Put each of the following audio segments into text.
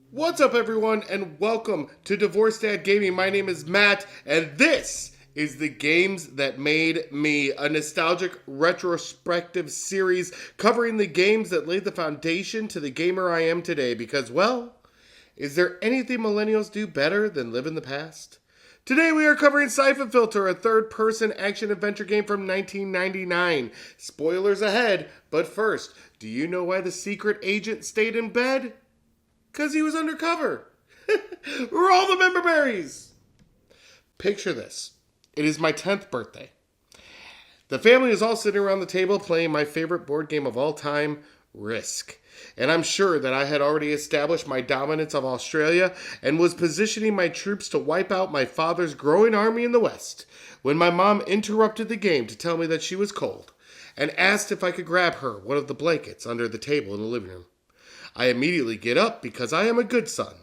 What's up, everyone, and welcome to Divorce Dad Gaming. My name is Matt, and this is the Games That Made Me, a nostalgic retrospective series covering the games that laid the foundation to the gamer I am today. Because, well, is there anything millennials do better than live in the past? Today we are covering Syphon Filter, a third-person action-adventure game from 1999. Spoilers ahead, but first, do you know why the secret agent stayed in bed? Because he was undercover. Roll the member berries. Picture this. It is my 10th birthday. The family is all sitting around the table playing my favorite board game of all time, Risk. And I'm sure that I had already established my dominance of Australia and was positioning my troops to wipe out my father's growing army in the West when my mom interrupted the game to tell me that she was cold and asked if I could grab her one of the blankets under the table in the living room. I immediately get up because I am a good son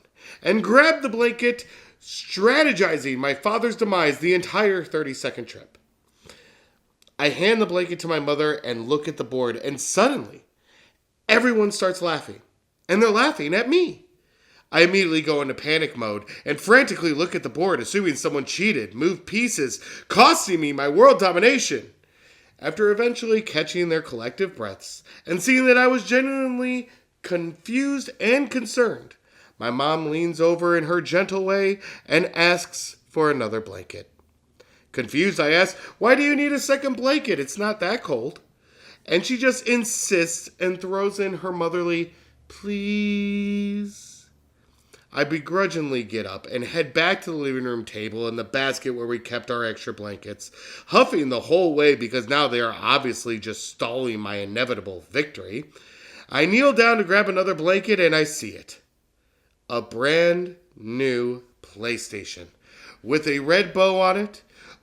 and grab the blanket, strategizing my father's demise the entire 30-second trip. I hand the blanket to my mother and look at the board, and suddenly, everyone starts laughing, and they're laughing at me. I immediately go into panic mode and frantically look at the board, assuming someone cheated, moved pieces, costing me my world domination. After eventually catching their collective breaths and seeing that I was genuinely confused and concerned, my mom leans over in her gentle way and asks for another blanket. Confused, I ask, "Why do you need a second blanket? It's not that cold." And she just insists and throws in her motherly, "Please." I begrudgingly get up and head back to the living room table and the basket where we kept our extra blankets, huffing the whole way because now they are obviously just stalling my inevitable victory. I kneel down to grab another blanket and I see it. A brand new PlayStation with a red bow on it.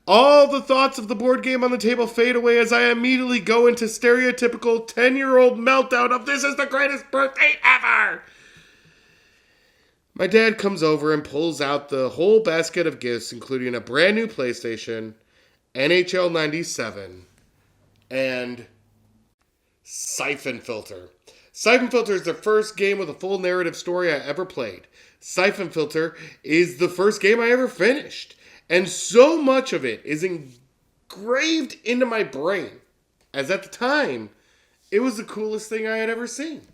All the thoughts of the board game on the table fade away as I immediately go into stereotypical 10-year-old meltdown of "this is the greatest birthday ever." My dad comes over and pulls out the whole basket of gifts, including a brand new PlayStation, NHL 97, and Syphon Filter. Syphon Filter is the first game with a full narrative story I ever played. Syphon Filter is the first game I ever finished. And so much of it is engraved into my brain, as at the time, it was the coolest thing I had ever seen.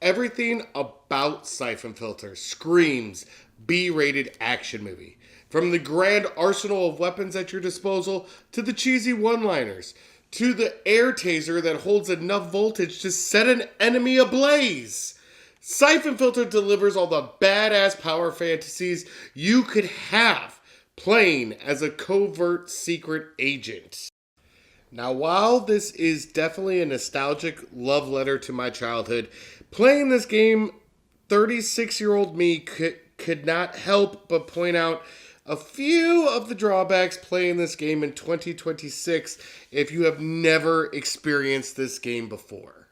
Everything about Syphon Filter screams B-rated action movie. From the grand arsenal of weapons at your disposal, to the cheesy one-liners, to the air taser that holds enough voltage to set an enemy ablaze. Syphon Filter delivers all the badass power fantasies you could have playing as a covert secret agent. Now, while this is definitely a nostalgic love letter to my childhood, playing this game, 36-year-old me could not help but point out a few of the drawbacks playing this game in 2026 if you have never experienced this game before.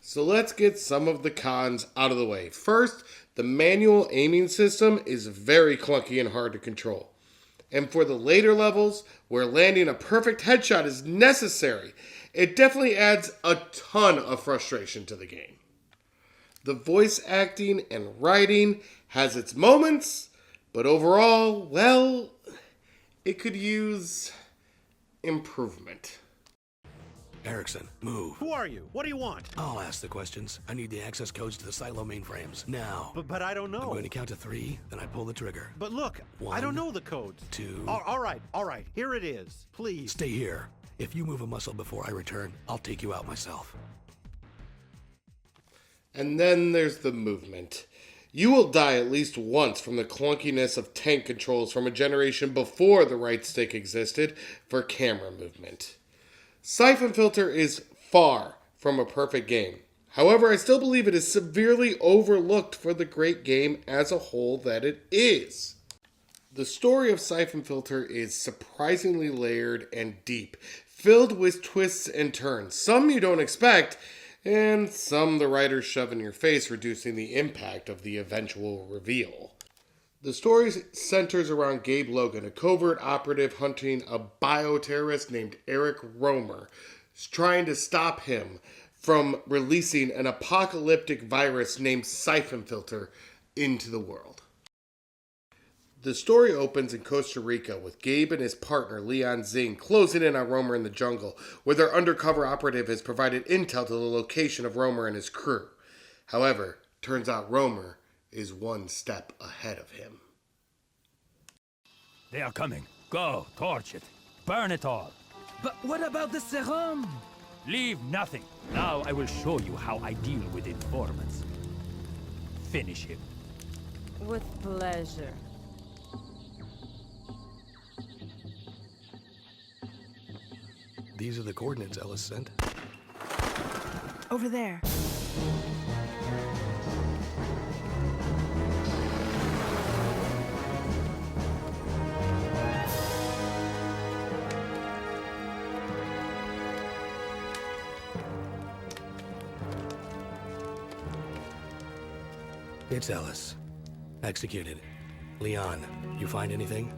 So let's get some of the cons out of the way. First, the manual aiming system is very clunky and hard to control. And for the later levels, where landing a perfect headshot is necessary, it definitely adds a ton of frustration to the game. The voice acting and writing has its moments, but overall, well, it could use improvement. Erickson, move. Who are you? What do you want? I'll ask the questions. I need the access codes to the silo mainframes, now. But I don't know. I'm going to count to 3, then I pull the trigger. But look, I don't know the codes. 2. All right. Here it is. Please. Stay here. If you move a muscle before I return, I'll take you out myself. And then there's the movement. You will die at least once from the clunkiness of tank controls from a generation before the right stick existed for camera movement. Syphon Filter is far from a perfect game. However, I still believe it is severely overlooked for the great game as a whole that it is. The story of Syphon Filter is surprisingly layered and deep, filled with twists and turns. Some you don't expect, and some the writers shove in your face, reducing the impact of the eventual reveal. The story centers around Gabe Logan, a covert operative hunting a bioterrorist named Eric Romer, trying to stop him from releasing an apocalyptic virus named Syphon into the world. The story opens in Costa Rica with Gabe and his partner Leon Zing closing in on Romer in the jungle, where their undercover operative has provided intel to the location of Romer and his crew. However, turns out Romer is one step ahead of him. They are coming. Go, torch it. Burn it all. But what about the serum? Leave nothing. Now I will show you how I deal with informants. Finish him. With pleasure. These are the coordinates Ellis sent. Over there. It's Ellis. Executed. Leon, you find anything?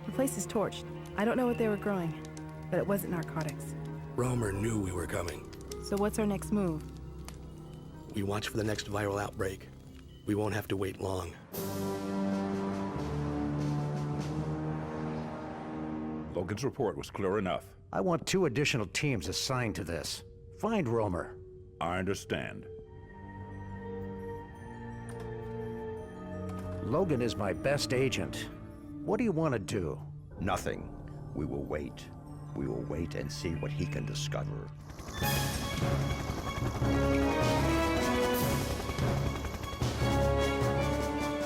The place is torched. I don't know what they were growing, but it wasn't narcotics. Romer knew we were coming. So what's our next move? We watch for the next viral outbreak. We won't have to wait long. Logan's report was clear enough. I want 2 additional teams assigned to this. Find Romer. I understand. Logan is my best agent. What do you want to do? Nothing. We will wait. We will wait and see what he can discover.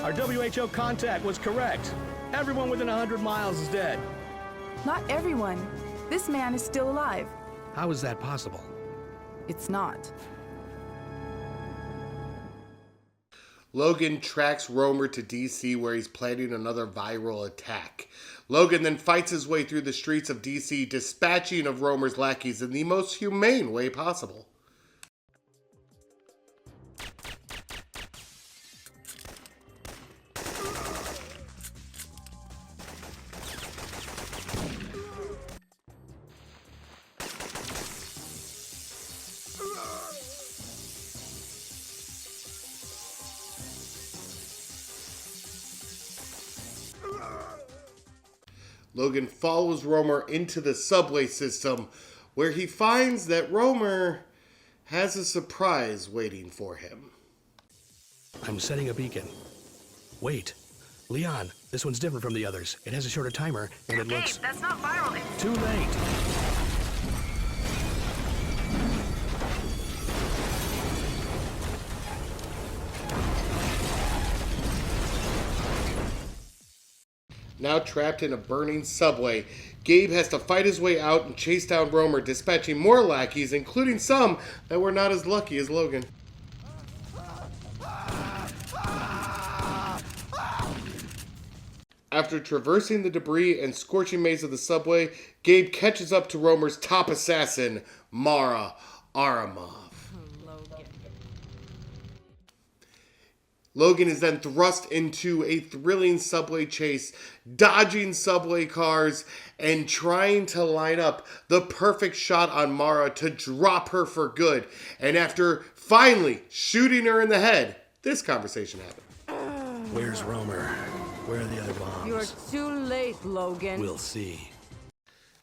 Our WHO contact was correct. Everyone within 100 miles is dead. Not everyone. This man is still alive. How is that possible? It's not. Logan tracks Romer to DC where he's planning another viral attack. Logan then fights his way through the streets of DC, dispatching of Romer's lackeys in the most humane way possible. Logan follows Romer into the subway system, where he finds that Romer has a surprise waiting for him. I'm setting a beacon. Wait. Leon, this one's different from the others. It has a shorter timer, and it looks... That's not viral. Too late. Now trapped in a burning subway, Gabe has to fight his way out and chase down Romer, dispatching more lackeys, including some that were not as lucky as Logan. After traversing the debris and scorching maze of the subway, Gabe catches up to Romer's top assassin, Mara Aramov. Logan is then thrust into a thrilling subway chase, dodging subway cars and trying to line up the perfect shot on Mara to drop her for good. And after finally shooting her in the head, this conversation happened. Where's Romer? Where are the other bombs? You're too late, Logan. We'll see.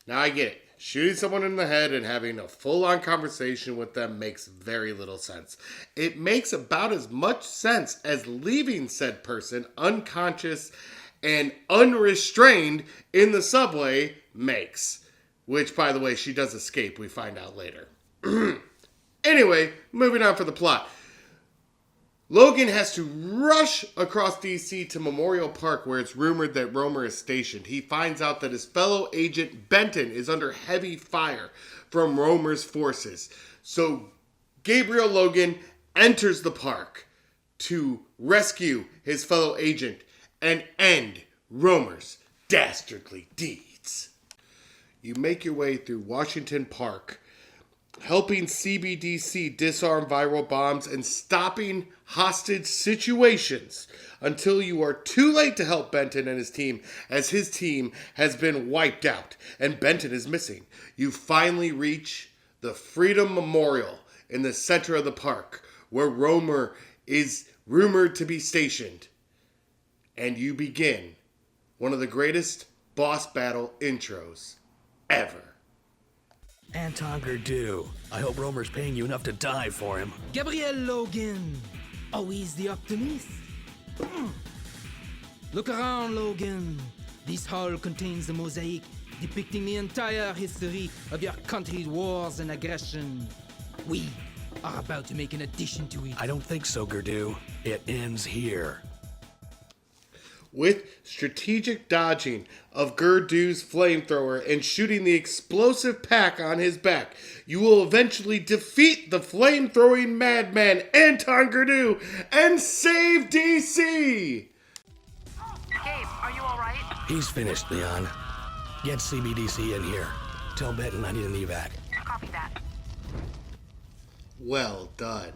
Now I get it. Shooting someone in the head and having a full-on conversation with them makes very little sense. It makes about as much sense as leaving said person unconscious and unrestrained in the subway makes. Which, by the way, she does escape, we find out later. Anyway, moving on for the plot. Logan has to rush across DC to Memorial Park, where it's rumored that Romer is stationed. He finds out that his fellow agent Benton is under heavy fire from Romer's forces. So Gabriel Logan enters the park to rescue his fellow agent and end Romer's dastardly deeds. You make your way through Washington Park, helping CBDC disarm viral bombs, and stopping hostage situations until you are too late to help Benton and his team, as his team has been wiped out and Benton is missing. You finally reach the Freedom Memorial in the center of the park, where Romer is rumored to be stationed. And you begin one of the greatest boss battle intros ever. Anton Gurdu. I hope Romer's paying you enough to die for him. Gabriel Logan. Always the optimist. Look around, Logan. This hall contains a mosaic depicting the entire history of your country's wars and aggression. We are about to make an addition to it. I don't think so, Gurdu. It ends here. With strategic dodging of Gurdu's flamethrower and shooting the explosive pack on his back, you will eventually defeat the flamethrowing madman Anton Gurdu and save DC! Gabe, are you alright? He's finished, Leon. Get CBDC in here. Tell Benton I need an evac. Copy that. Well done.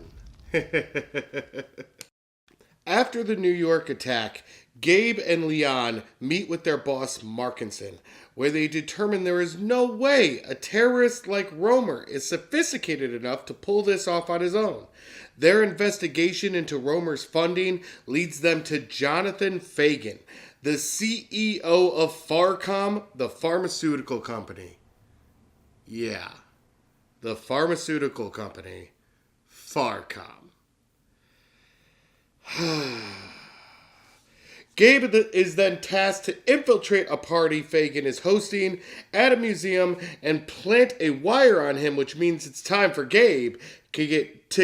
After the New York attack, Gabe and Leon meet with their boss Markinson, where they determine there is no way a terrorist like Romer is sophisticated enough to pull this off on his own. Their investigation into Romer's funding leads them to Jonathan Fagan, the CEO of Farcom, the pharmaceutical company. Yeah, the pharmaceutical company, Farcom. Gabe is then tasked to infiltrate a party Fagan is hosting at a museum and plant a wire on him, which means it's time for Gabe to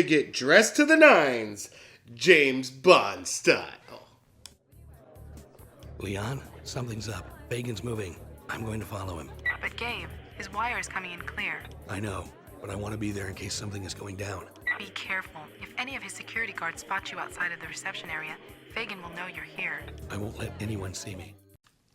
get dressed to the nines, James Bond style. Leon, something's up. Fagan's moving. I'm going to follow him. But Gabe, his wire is coming in clear. I know, but I want to be there in case something is going down. Be careful. If any of his security guards spot you outside of the reception area, Fagan will know you're here. I won't let anyone see me.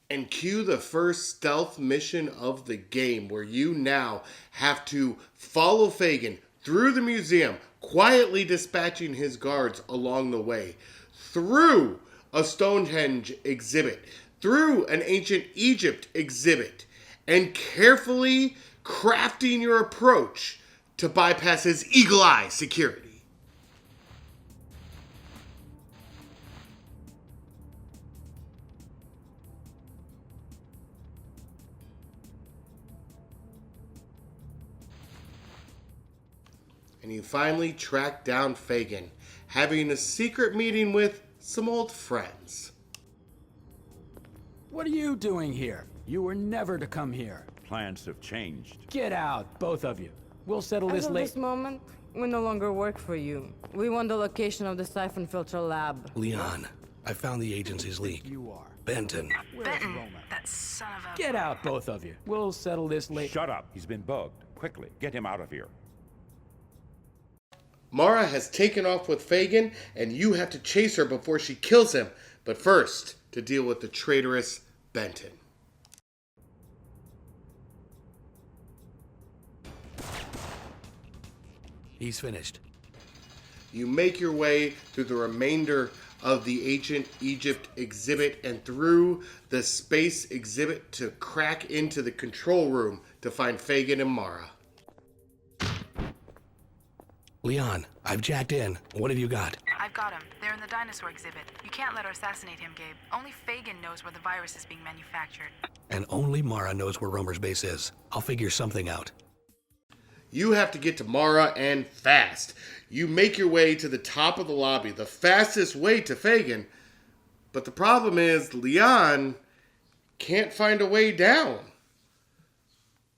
And cue the first stealth mission of the game, where you now have to follow Fagan through the museum, quietly dispatching his guards along the way, through a Stonehenge exhibit, through an ancient Egypt exhibit, and carefully crafting your approach to bypass his eagle-eye security. And you finally track down Fagan, having a secret meeting with some old friends. What are you doing here? You were never to come here. Plans have changed. Get out, both of you. We'll settle As this of later. this moment, we no longer work for you. We want the location of the Syphon filter lab. Leon, I found the agency's leak. You are. Benton. Benton, that son of a... Get out, both of you. We'll settle this later. Shut up. He's been bugged. Quickly, get him out of here. Mara has taken off with Fagan, and you have to chase her before she kills him. But first, to deal with the traitorous Benton. He's finished. You make your way through the remainder of the ancient Egypt exhibit and through the space exhibit to crack into the control room to find Fagan and Mara. Leon, I've jacked in. What have you got? I've got him. They're in the dinosaur exhibit. You can't let her assassinate him, Gabe. Only Fagan knows where the virus is being manufactured. And only Mara knows where Romer's base is. I'll figure something out. You have to get to Mara and fast. You make your way to the top of the lobby, the fastest way to Fagan. But the problem is Leon can't find a way down.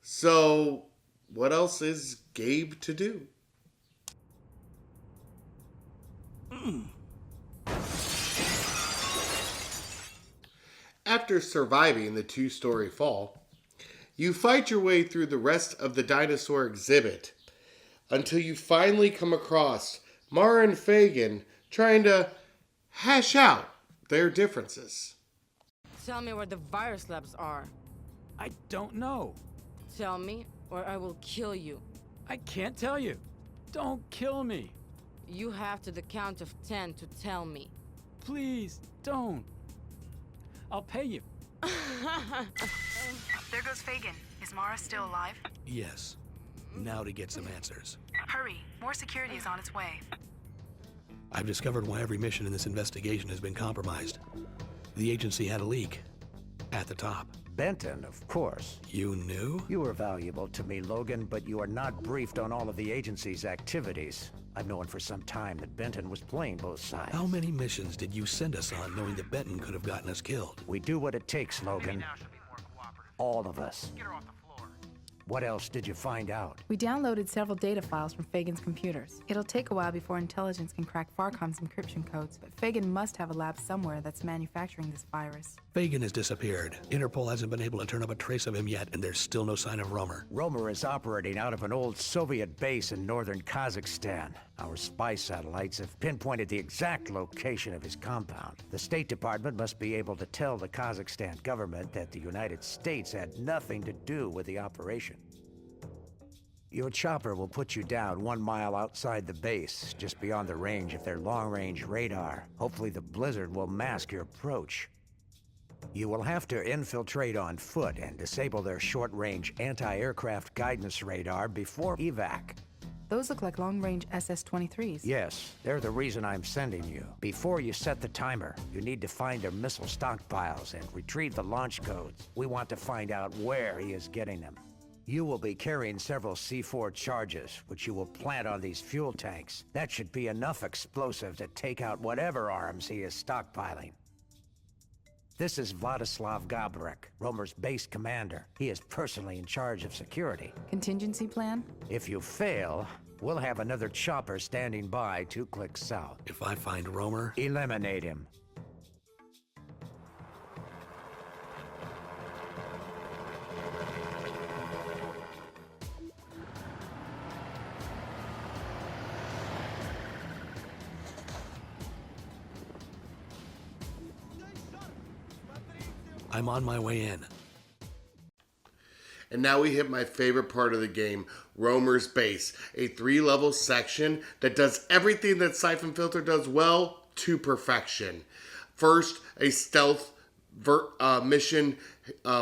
So, what else is Gabe to do? After surviving the two-story fall, you fight your way through the rest of the dinosaur exhibit until you finally come across Mara and Fagan trying to hash out their differences. Tell me where the virus labs are. I don't know. Tell me, or I will kill you. I can't tell you. Don't kill me. You have to the count of 10 to tell me. Please, don't. I'll pay you. There goes Fagin. Is Mara still alive? Yes. Now to get some answers. Hurry. More security is on its way. I've discovered why every mission in this investigation has been compromised. The agency had a leak. At the top. Benton, of course. You knew? You were valuable to me, Logan, but you are not briefed on all of the agency's activities. I've known for some time that Benton was playing both sides. How many missions did you send us on knowing that Benton could have gotten us killed? We do what it takes, Logan. All of us. What else did you find out? We downloaded several data files from Fagin's computers. It'll take a while before intelligence can crack Farcom's encryption codes, but Fagin must have a lab somewhere that's manufacturing this virus. Fagin has disappeared. Interpol hasn't been able to turn up a trace of him yet, and there's still no sign of Romer. Romer is operating out of an old Soviet base in northern Kazakhstan. Our spy satellites have pinpointed the exact location of his compound. The State Department must be able to tell the Kazakhstan government that the United States had nothing to do with the operation. Your chopper will put you down 1 mile outside the base, just beyond the range of their long-range radar. Hopefully the blizzard will mask your approach. You will have to infiltrate on foot and disable their short-range anti-aircraft guidance radar before evac. Those look like long-range SS-23s. Yes, they're the reason I'm sending you. Before you set the timer, you need to find their missile stockpiles and retrieve the launch codes. We want to find out where he is getting them. You will be carrying several C4 charges, which you will plant on these fuel tanks. That should be enough explosive to take out whatever arms he is stockpiling. This is Vladislav Gabrek, Romer's base commander. He is personally in charge of security. Contingency plan? If you fail, we'll have another chopper standing by 2 clicks south. If I find Romer, eliminate him. I'm on my way in. And now we hit my favorite part of the game, Romer's Base, a 3-level section that does everything that Syphon Filter does well to perfection. First, a stealth mission,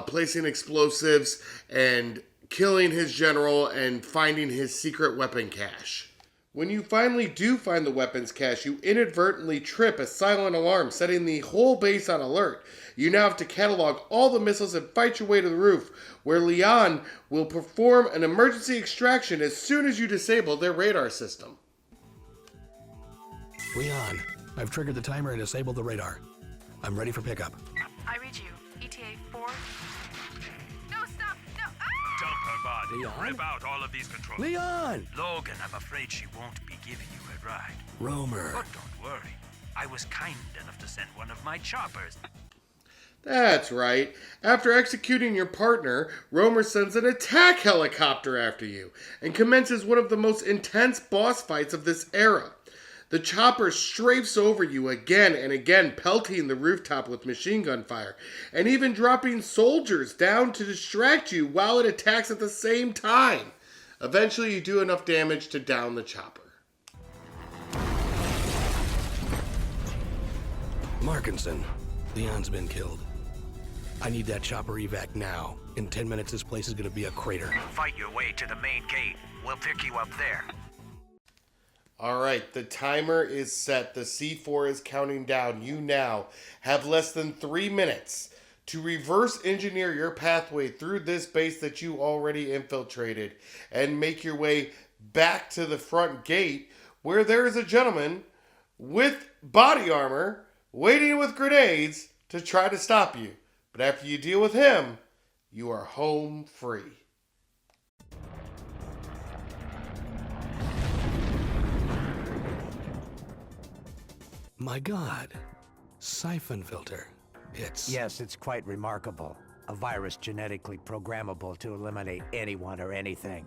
placing explosives and killing his general and finding his secret weapon cache. When you finally do find the weapons cache, you inadvertently trip a silent alarm, setting the whole base on alert. You now have to catalog all the missiles and fight your way to the roof, where Leon will perform an emergency extraction as soon as you disable their radar system. Leon, I've triggered the timer and disabled the radar. I'm ready for pickup. I read you. ETA 4. No, stop! No! Ah! Dump her body. Leon? Rip out all of these controls. Leon! Logan, I'm afraid she won't be giving you a ride. Romer. But don't worry. I was kind enough to send one of my choppers. That's right. After executing your partner, Romer sends an attack helicopter after you and commences one of the most intense boss fights of this era. The chopper strafes over you again and again, pelting the rooftop with machine gun fire, and even dropping soldiers down to distract you while it attacks at the same time. Eventually, you do enough damage to down the chopper. Markinson, Leon's been killed. I need that chopper evac now. In 10 minutes, this place is going to be a crater. Fight your way to the main gate. We'll pick you up there. Alright, the timer is set. The C4 is counting down. You now have less than 3 minutes to reverse engineer your pathway through this base that you already infiltrated and make your way back to the front gate where there is a gentleman with body armor waiting with grenades to try to stop you. But after you deal with him, you are home free. My God. Syphon Filter. Yes, it's quite remarkable. A virus genetically programmable to eliminate anyone or anything.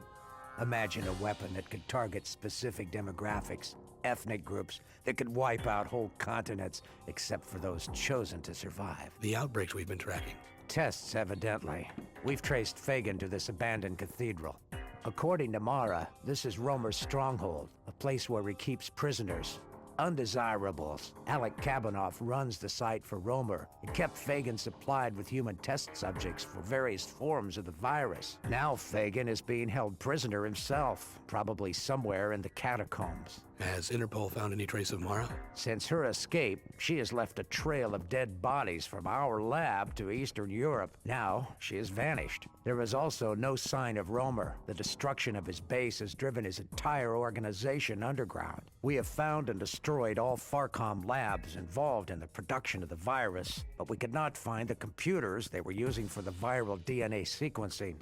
Imagine a weapon that could target specific demographics, ethnic groups, that could wipe out whole continents except for those chosen to survive. The outbreaks we've been tracking. Tests, evidently. We've traced Fagin to this abandoned cathedral. According to Mara, this is Romer's stronghold, a place where he keeps prisoners. Undesirables. Alec Kabanoff runs the site for Romer. It kept Fagin supplied with human test subjects for various forms of the virus. Now Fagin is being held prisoner himself, probably somewhere in the catacombs. Has Interpol found any trace of Mara? Since her escape, she has left a trail of dead bodies from our lab to Eastern Europe. Now, she has vanished. There is also no sign of Romer. The destruction of his base has driven his entire organization underground. We have found and destroyed all Farcom labs involved in the production of the virus, but we could not find the computers they were using for the viral DNA sequencing.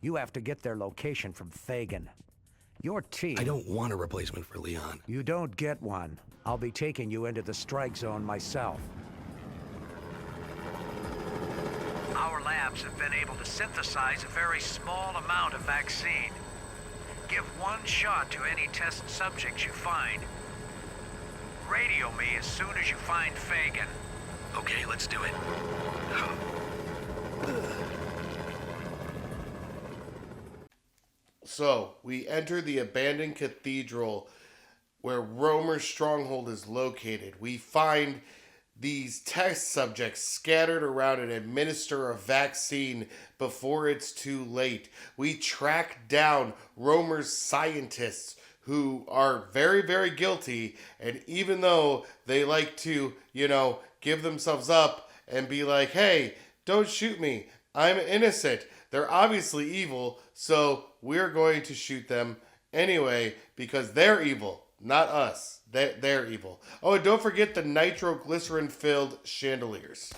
You have to get their location from Fagin. Your team... I don't want a replacement for Leon. You don't get one. I'll be taking you into the strike zone myself. Our labs have been able to synthesize a very small amount of vaccine. Give one shot to any test subjects you find. Radio me as soon as you find Fagin. Okay, let's do it. So, we enter the abandoned cathedral where Romer's stronghold is located. We find these test subjects scattered around and administer a vaccine before it's too late. We track down Romer's scientists who are very, very guilty, and even though they like to, give themselves up and be like, hey, don't shoot me, I'm innocent. They're obviously evil, so we're going to shoot them anyway because they're evil, not us. They're evil. Oh, and don't forget the nitroglycerin-filled chandeliers.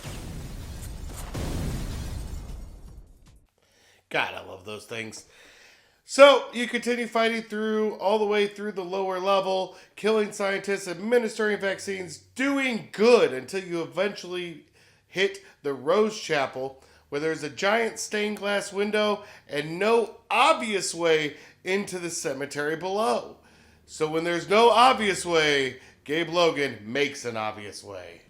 God, I love those things. So, you continue fighting all the way through the lower level, killing scientists, administering vaccines, doing good until you eventually hit the Rose Chapel, where there's a giant stained glass window and no obvious way into the cemetery below. So when there's no obvious way, Gabe Logan makes an obvious way.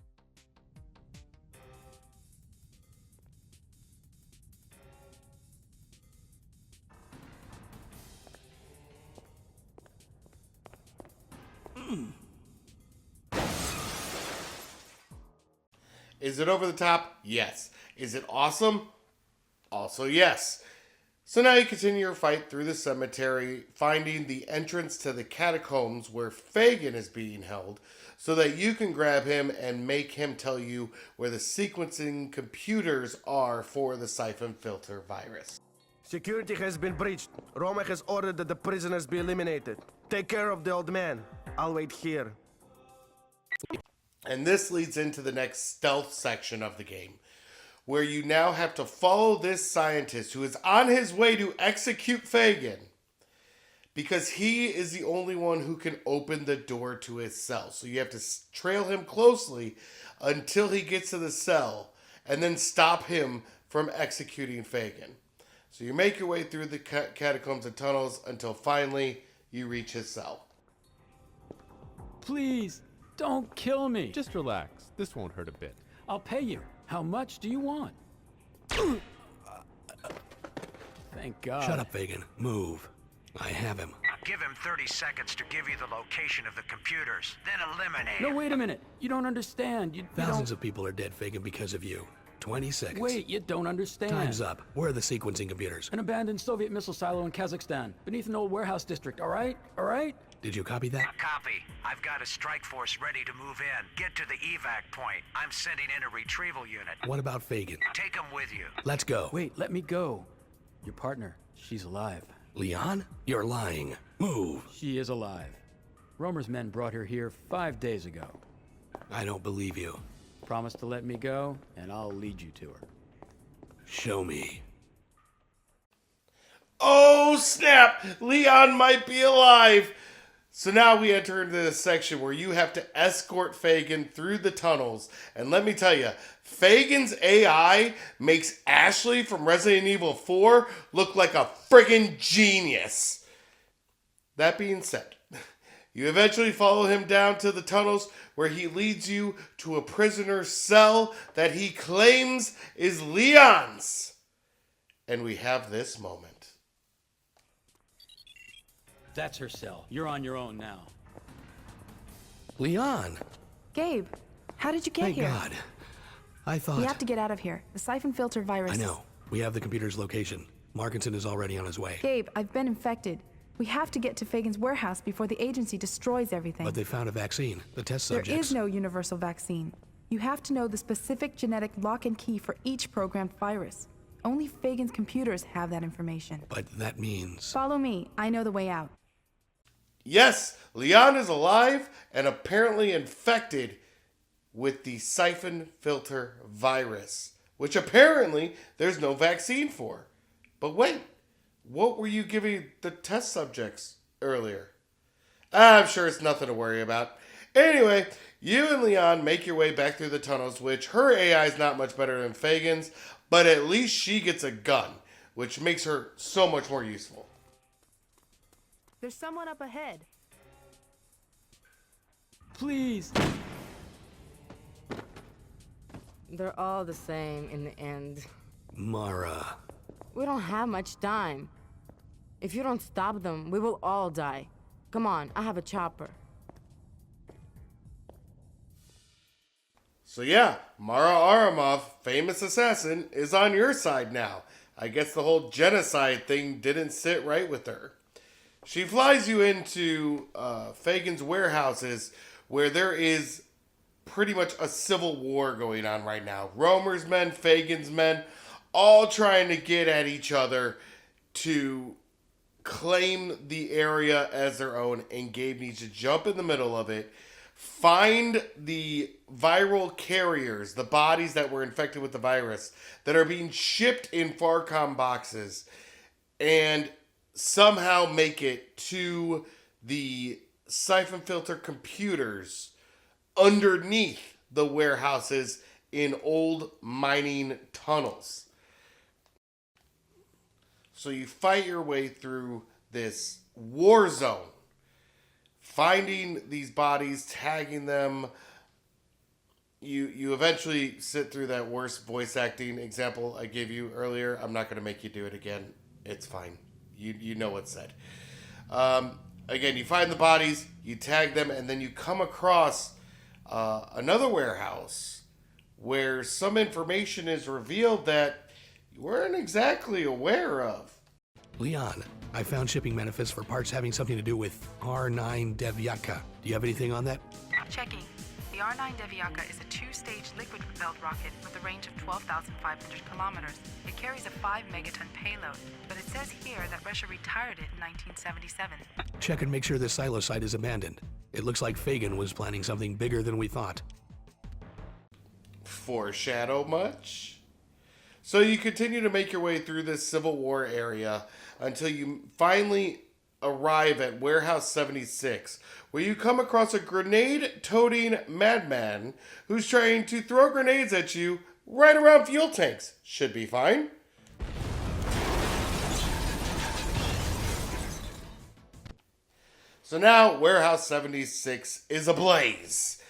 Is it over the top? Yes. Is it awesome? Also yes. So now you continue your fight through the cemetery, finding the entrance to the catacombs where Fagin is being held, so that you can grab him and make him tell you where the sequencing computers are for the Syphon filter virus. Security has been breached. Roma has ordered that the prisoners be eliminated. Take care of the old man. I'll wait here. And this leads into the next stealth section of the game, where you now have to follow this scientist who is on his way to execute Fagin, because he is the only one who can open the door to his cell. So you have to trail him closely until he gets to the cell, and then stop him from executing Fagin. So you make your way through the catacombs and tunnels until finally you reach his cell. Please, don't kill me. Just relax. This won't hurt a bit. I'll pay you. How much do you want? Thank God. Shut up, Fagin. Move. I have him. Give him 30 seconds to give you the location of the computers, then eliminate No, him. wait a minute. You don't understand. You Thousands of people are dead, Fagin, because of you. 20 seconds. Wait, you don't understand. Time's up. Where are the sequencing computers? An abandoned Soviet missile silo in Kazakhstan, beneath an old warehouse district, all right? All right? Did you copy that? Copy. I've got a strike force ready to move in. Get to the evac point. I'm sending in a retrieval unit. What about Fagin? Take him with you. Let's go. Wait, let me go. Your partner, she's alive. Leon? You're lying. Move. She is alive. Romer's men brought her here 5 days ago. I don't believe you. Promise to let me go, and I'll lead you to her. Show me. Oh, snap! Leon might be alive! So now we enter into this section where you have to escort Fagin through the tunnels. And let me tell you, Fagin's AI makes Ashley from Resident Evil 4 look like a friggin' genius. That being said, you eventually follow him down to the tunnels where he leads you to a prisoner's cell that he claims is Leon's. And we have this moment. That's her cell. You're on your own now. Leon! Gabe, how did you get Thank here? God. I thought... We have to get out of here. The siphon filter virus. I know. We have the computer's location. Markinson is already on his way. Gabe, I've been infected. We have to get to Fagan's warehouse before the agency destroys everything. But they found a vaccine. The test There subjects... is no universal vaccine. You have to know the specific genetic lock and key for each programmed virus. Only Fagan's computers have that information. But that means... Follow me. I know the way out. Yes, Leon is alive and apparently infected with the siphon filter virus, which apparently there's no vaccine for. But wait, what were you giving the test subjects earlier? I'm sure it's nothing to worry about. Anyway, you and Leon make your way back through the tunnels, which her AI is not much better than Fagan's, but at least she gets a gun, which makes her so much more useful. There's someone up ahead. Please. They're all the same in the end. Mara. We don't have much time. If you don't stop them, we will all die. Come on, I have a chopper. So yeah, Mara Aramov, famous assassin, is on your side now. I guess the whole genocide thing didn't sit right with her. She flies you into Fagan's warehouses, where there is pretty much a civil war going on right now. Romer's men, Fagan's men, all trying to get at each other to claim the area as their own, and Gabe needs to jump in the middle of it, find the viral carriers, the bodies that were infected with the virus, that are being shipped in Farcom boxes, and somehow make it to the siphon filter computers underneath the warehouses in old mining tunnels. So you fight your way through this war zone, finding these bodies, tagging them. You eventually sit through that worst voice acting example I gave you earlier. I'm not going to make you do it again. It's fine. You know what's said. Again, you find the bodies, you tag them, and then you come across another warehouse where some information is revealed that you weren't exactly aware of. Leon, I found shipping manifests for parts having something to do with R9 Devyaka. Do you have anything on that? Checking. The R9 Devyaka is a two-stage liquid-propelled rocket with a range of 12,500 kilometers. It carries a 5-megaton payload, but it says here that Russia retired it in 1977. Check and make sure the silo site is abandoned. It looks like Fagan was planning something bigger than we thought. Foreshadow much? So you continue to make your way through this Civil War area until you finally arrive at Warehouse 76, where you come across a grenade-toting madman who's trying to throw grenades at you right around fuel tanks. Should be fine. So now Warehouse 76 is ablaze,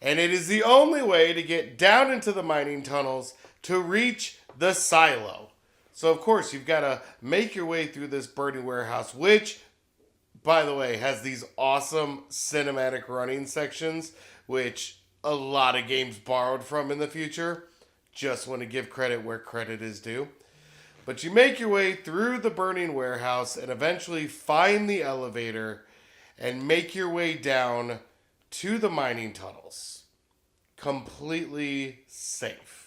and it is the only way to get down into the mining tunnels to reach the silo. So of course you've got to make your way through this burning warehouse, which, by the way, has these awesome cinematic running sections, which a lot of games borrowed from in the future. Just want to give credit where credit is due. But you make your way through the burning warehouse and eventually find the elevator and make your way down to the mining tunnels. Completely safe.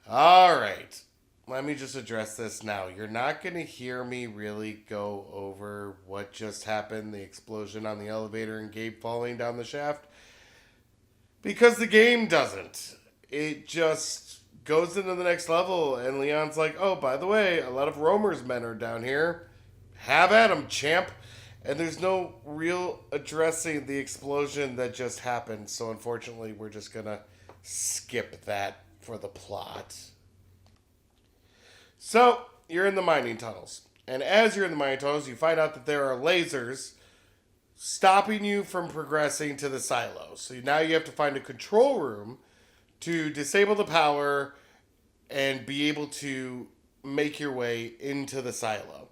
Alright, let me just address this now. You're not going to hear me really go over what just happened, the explosion on the elevator and Gabe falling down the shaft, because the game doesn't. It just goes into the next level, and Leon's like, oh, by the way, a lot of Romer's men are down here. Have at 'em, champ. And there's no real addressing the explosion that just happened, so unfortunately we're just going to skip that for the plot. So, you're in the mining tunnels. And as you're in the mining tunnels, you find out that there are lasers stopping you from progressing to the silos. So now you have to find a control room to disable the power and be able to make your way into the silo.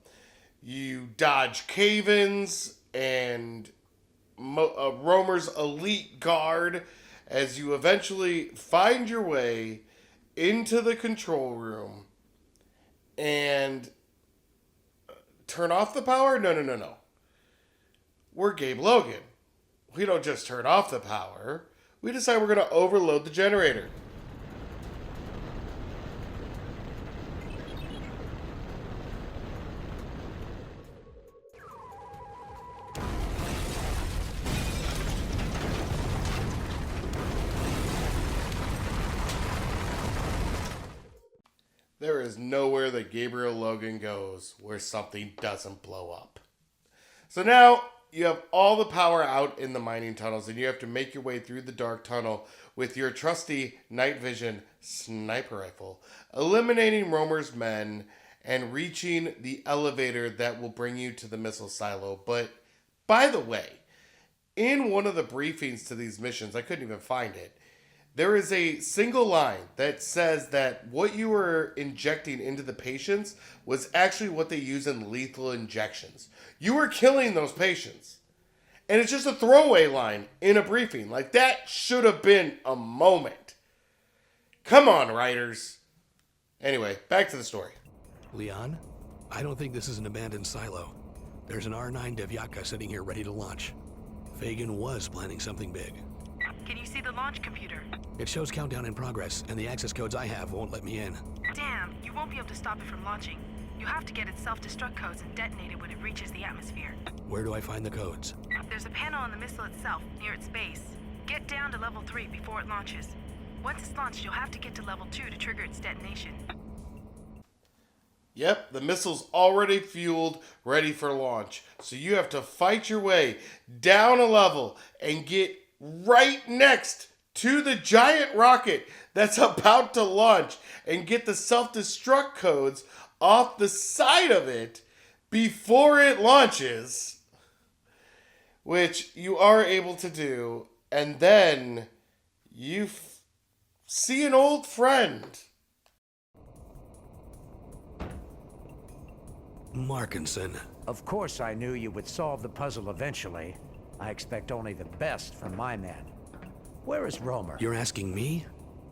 You dodge cave-ins and Romer's elite guard as you eventually find your way into the control room and turn off the power? No. We're Gabe Logan. We don't just turn off the power. We decide we're going to overload the generator. There is nowhere that Gabriel Logan goes where something doesn't blow up. So now you have all the power out in the mining tunnels, and you have to make your way through the dark tunnel with your trusty night vision sniper rifle, eliminating Romer's men and reaching the elevator that will bring you to the missile silo. But by the way, in one of the briefings to these missions, I couldn't even find it, there is a single line that says that what you were injecting into the patients was actually what they use in lethal injections. You were killing those patients. And it's just a throwaway line in a briefing. Like, that should have been a moment. Come on, writers. Anyway, back to the story. Leon, I don't think this is an abandoned silo. There's an R9 Devyaka sitting here ready to launch. Fagin was planning something big. Can you see the launch computer? It shows countdown in progress, and the access codes I have won't let me in. Damn, you won't be able to stop it from launching. You have to get its self-destruct codes and detonate it when it reaches the atmosphere. Where do I find the codes? There's a panel on the missile itself, near its base. Get down to level 3 before it launches. Once it's launched, you'll have to get to level 2 to trigger its detonation. Yep, the missile's already fueled, ready for launch. So you have to fight your way down a level and get right next to the giant rocket that's about to launch and get the self-destruct codes off the side of it before it launches, which you are able to do, and then you see an old friend. Markinson. Of course I knew you would solve the puzzle eventually. I expect only the best from my men. Where is Romer? You're asking me?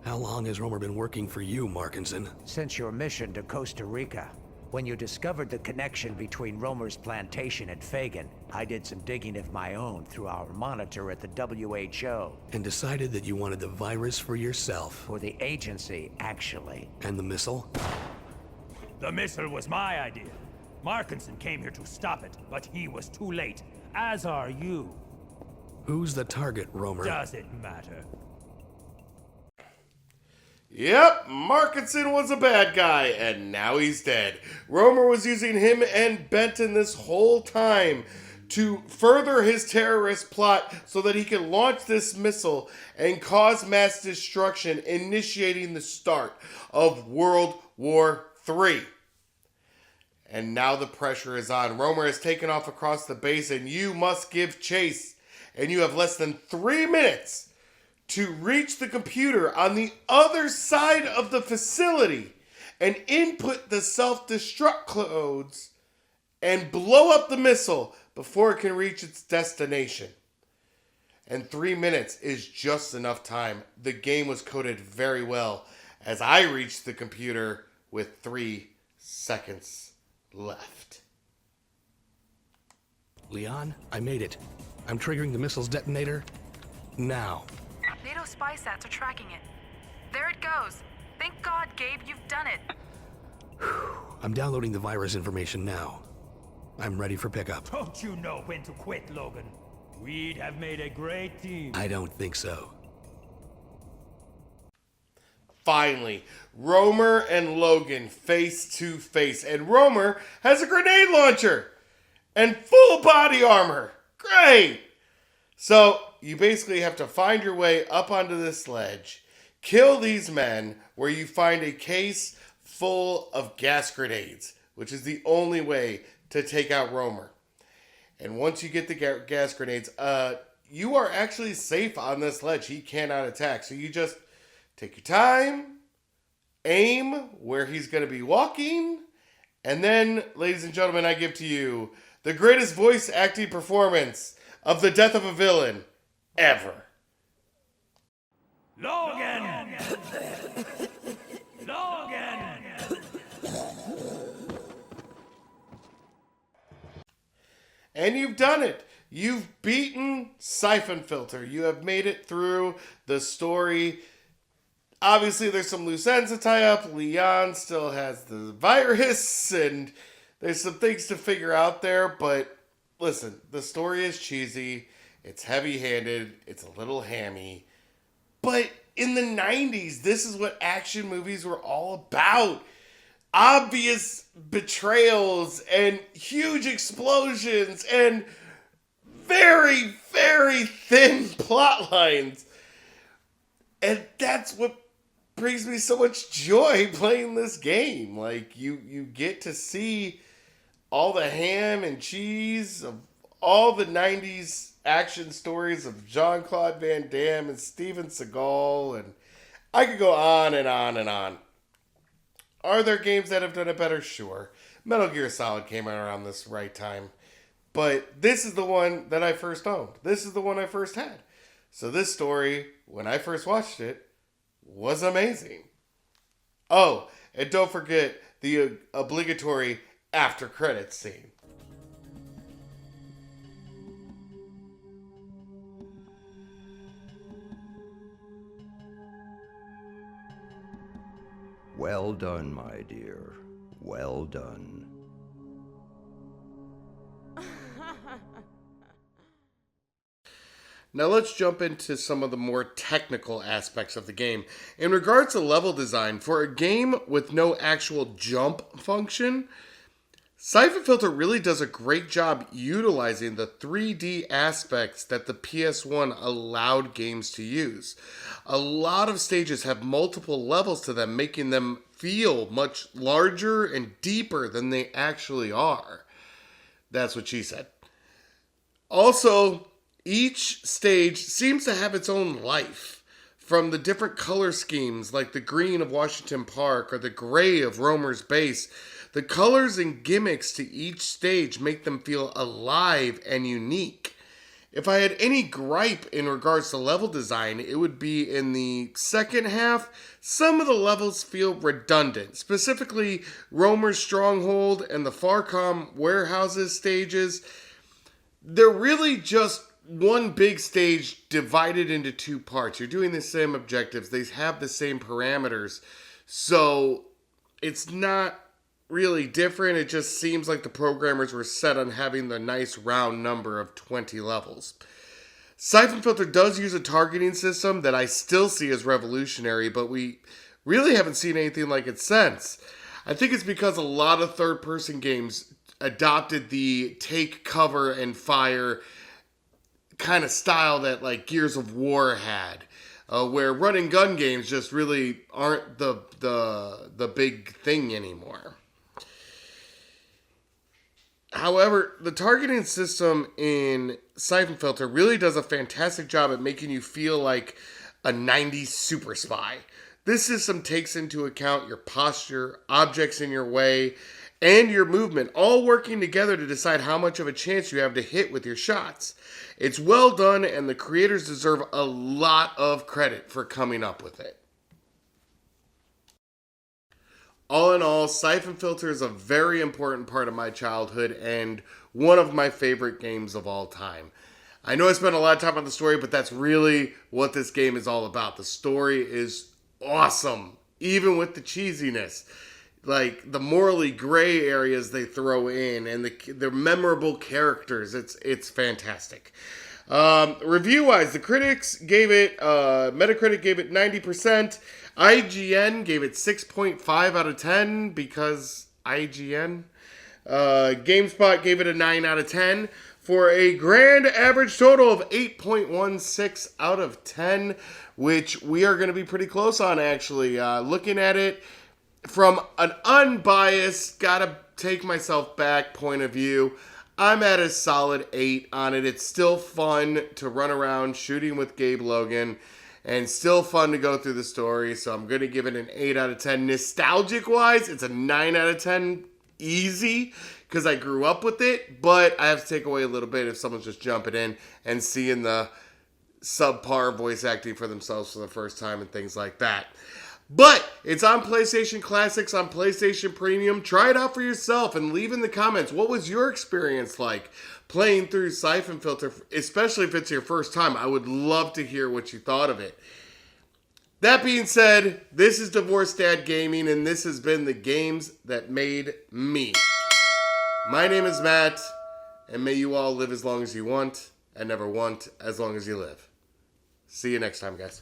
How long has Romer been working for you, Markinson? Since your mission to Costa Rica. When you discovered the connection between Romer's plantation and Fagin, I did some digging of my own through our monitor at the WHO. And decided that you wanted the virus for yourself. For the agency, actually. And the missile? The missile was my idea. Markinson came here to stop it, but he was too late. As are you. Who's the target, Romer? Does it matter? Yep, Markinson was a bad guy, and now he's dead. Romer was using him and Benton this whole time to further his terrorist plot so that he could launch this missile and cause mass destruction, initiating the start of World War III. And now the pressure is on. Romer has taken off across the base, and you must give chase. And you have less than 3 minutes to reach the computer on the other side of the facility and input the self-destruct codes and blow up the missile before it can reach its destination. And 3 minutes is just enough time. The game was coded very well as I reached the computer with 3 seconds left. Leon, I made it. I'm triggering the missile's detonator now. NATO spy sats are tracking it. There it goes. Thank God, Gabe, you've done it. I'm downloading the virus information now. I'm ready for pickup. Don't you know when to quit, Logan? We'd have made a great team. I don't think so. Finally, Romer and Logan face to face, and Romer has a grenade launcher and full body armor. Great! So, you basically have to find your way up onto this ledge, kill these men, where you find a case full of gas grenades, which is the only way to take out Romer. And once you get the gas grenades, you are actually safe on this ledge. He cannot attack. So you just Take your time, aim where he's going to be walking, and then, ladies and gentlemen, I give to you the greatest voice acting performance of the death of a villain ever. Logan! Logan! And you've done it. You've beaten Syphon Filter. You have made it through the story. Obviously, there's some loose ends to tie up. Leon still has the virus, and there's some things to figure out there. But listen, the story is cheesy. It's heavy-handed. It's a little hammy. But in the 90s, this is what action movies were all about. Obvious betrayals and huge explosions and very, very thin plot lines. And that's what brings me so much joy playing this game. Like, you get to see all the ham and cheese of all the 90s action stories of Jean-Claude Van Damme and Steven Seagal, and I could go on and on and on. Are there games that have done it better? Sure. Metal Gear Solid came out around this right time. But this is the one that I first owned. This is the one I first had. So this story, when I first watched it, was amazing. Oh, and don't forget the obligatory after credits scene. Well done, my dear. Well done. Now let's jump into some of the more technical aspects of the game. In regards to level design, for a game with no actual jump function, Syphon Filter really does a great job utilizing the 3D aspects that the PS1 allowed games to use. A lot of stages have multiple levels to them, making them feel much larger and deeper than they actually are. That's what she said. Also, each stage seems to have its own life. From the different color schemes, like the green of Washington Park or the gray of Romer's Base, the colors and gimmicks to each stage make them feel alive and unique. If I had any gripe in regards to level design, it would be in the second half. Some of the levels feel redundant, specifically Romer's Stronghold and the Farcom Warehouses stages. They're really just one big stage divided into two parts. You're doing the same objectives. They have the same parameters. So it's not really different. It just seems like the programmers were set on having the nice round number of 20 levels. Syphon Filter does use a targeting system that I still see as revolutionary, but we really haven't seen anything like it since. I think it's because a lot of third-person games adopted the take cover and fire kind of style that like Gears of War had. Where run and gun games just really aren't the big thing anymore. However, the targeting system in Syphon Filter really does a fantastic job at making you feel like a 90s super spy. This system takes into account your posture, objects in your way, and your movement, all working together to decide how much of a chance you have to hit with your shots. It's well done, and the creators deserve a lot of credit for coming up with it. All in all, Syphon Filter is a very important part of my childhood and one of my favorite games of all time. I know I spent a lot of time on the story, but that's really what this game is all about. The story is awesome, even with the cheesiness. Like, the morally gray areas they throw in and the memorable characters. It's fantastic. Review-wise, the critics gave it, Metacritic gave it 90%. IGN gave it 6.5 out of 10 because IGN. GameSpot gave it a 9 out of 10 for a grand average total of 8.16 out of 10, which we are going to be pretty close on, actually. Looking at it from an unbiased, gotta take myself back point of view, I'm at a solid 8 on it. It's still fun to run around shooting with Gabe Logan. and still fun to go through the story. So I'm going to give it an 8 out of 10. Nostalgic wise, it's a 9 out of 10 easy because I grew up with it, but I have to take away a little bit if someone's just jumping in and seeing the subpar voice acting for themselves for the first time and things like that. But it's on PlayStation Classics, on PlayStation Premium. Try it out for yourself and leave in the comments, what was your experience like playing through Syphon Filter, especially if it's your first time. I would love to hear what you thought of it. That being said, this is Divorced Dad Gaming, and this has been the games that made me. My name is Matt, and may you all live as long as you want, and never want as long as you live. See you next time, guys.